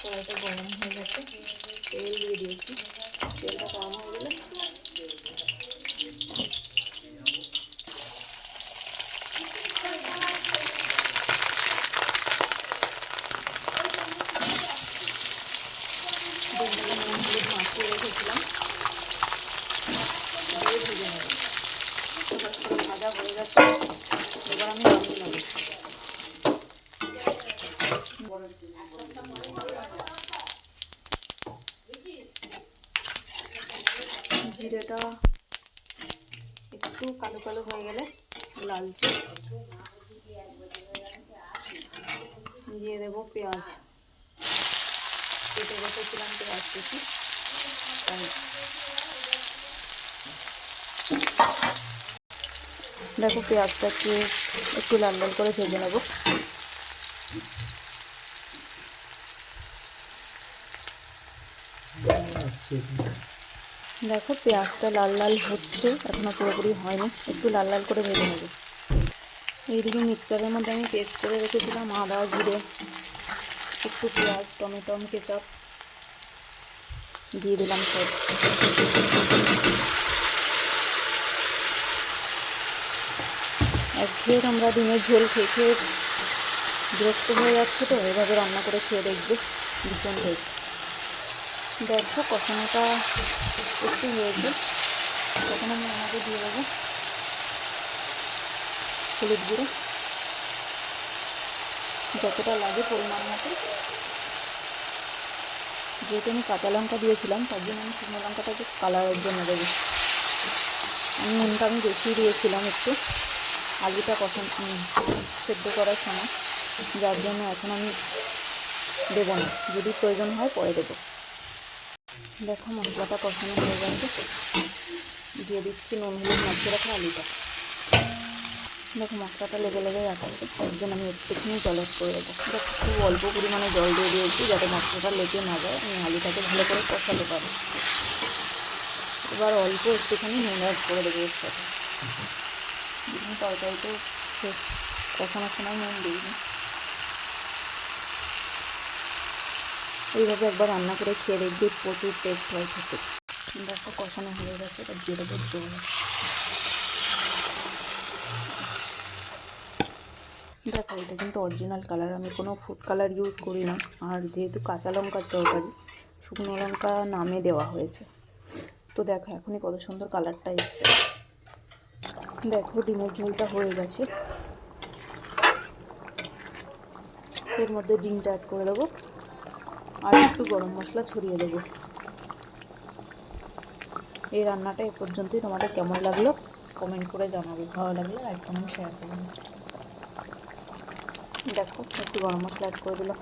কড়াইটা গরম হয়ে গেছে, তেল দিয়ে দিয়েছি। তেলটা গরম হয়ে গেলে ডিমগুলো নুন হলুদ মাখিয়ে রেখেছিলাম দিয়ে ভেজে নেব। ভাজা হয়ে গেছে, এবার আমি নামিয়ে নেব। জিরেটা একটু কালো কালো হয়ে গেলে লালচে দিয়ে দেবো পেঁয়াজ। কেটে রেখেছিলাম পেঁয়াজ কুচি, তাই দেখো পেঁয়াজটাকে একটু লাল লাল করে ভেজে নেব। দেখো পেঁয়াজটা লাল লাল হচ্ছে, এখনো পুরোপুরি হয়নি, একটু লাল লাল করে ভেজে নেব। এইদিকে মিক্সচারের মধ্যে আমি পেস্ট করে রেখেছিলাম আদা জিরে, একটু পেঁয়াজ টমেটো কেচাপ দিয়ে দিলাম সব। একঘেয়ে আমরা ডিমের ঝোল খেয়ে খেয়ে বিরক্ত হয়ে যাচ্ছে, তো এভাবে রান্না করে খেয়ে দেখবে, ভীষণ টেস্ট। দেখো কষানোটা একটু হয়েছে, তখন আমি আমাকে দিয়ে দেবো হলুদ গুঁড়ো যতটা লাগে পরিমাণ মতো। যেহেতু আমি কাঁচা লঙ্কা দিয়েছিলাম তার জন্য আমি শুকনো লঙ্কাটাকে কালারের জন্য দেবো। নুনটা আমি বেশি দিয়েছিলাম একটু আলুটা সেদ্ধ করার সময়, যার জন্য এখন আমি দেবো না, যদি প্রয়োজন হয় পরে দেবো। দেখো মশলাটা কষানো হয়ে গেছে, দিয়ে দিচ্ছি নুন হলুদ মাখিয়ে রাখা আলুটা। দেখো মশলাটা লেগে লেগে যাচ্ছে, তার জন্য আমি একটুখানি জল অ্যাড করে দেবো। দেখো খুব অল্প পরিমাণে জল দিয়ে দিয়েছি যাতে মশলাটা লেগে না যায়, আমি আলুটাকে ভালো করে কষাতে পারি। এবার অল্প একটুখানি নুন অ্যাড করে দেবো এর সাথে। তরকারিতে কষানোর সময় নুন দিইনি। এইভাবে একবার রান্না করে খেয়ে দেখবে, প্রচুর টেস্ট হয় খেতে। দেখো কষানো হয়ে গেছে, এবার দিয়ে দেবো জল। দেখো এটা কিন্তু অরিজিনাল কালার, আমি কোনো ফুড কালার ইউজ করি না। আর যেহেতু কাঁচা লঙ্কার তরকারি, শুকনো লঙ্কা নামে দেওয়া হয়েছে, তো দেখো এখনই কত সুন্দর কালারটা এসছে। দেখো ডিমের ঝোলটা হয়ে গেছে, এর মধ্যে ডিমটা অ্যাড করে দেবো আর একটু গরম মশলা ছড়িয়ে দেবো। এই রান্নাটা এ পর্যন্তই। তোমাদের কেমন লাগলো কমেন্ট করে জানাবে, ভালো লাগলে লাইক কমেন্ট শেয়ার করবে। দেখো একটু গরম মশলা অ্যাড করে দিলাম।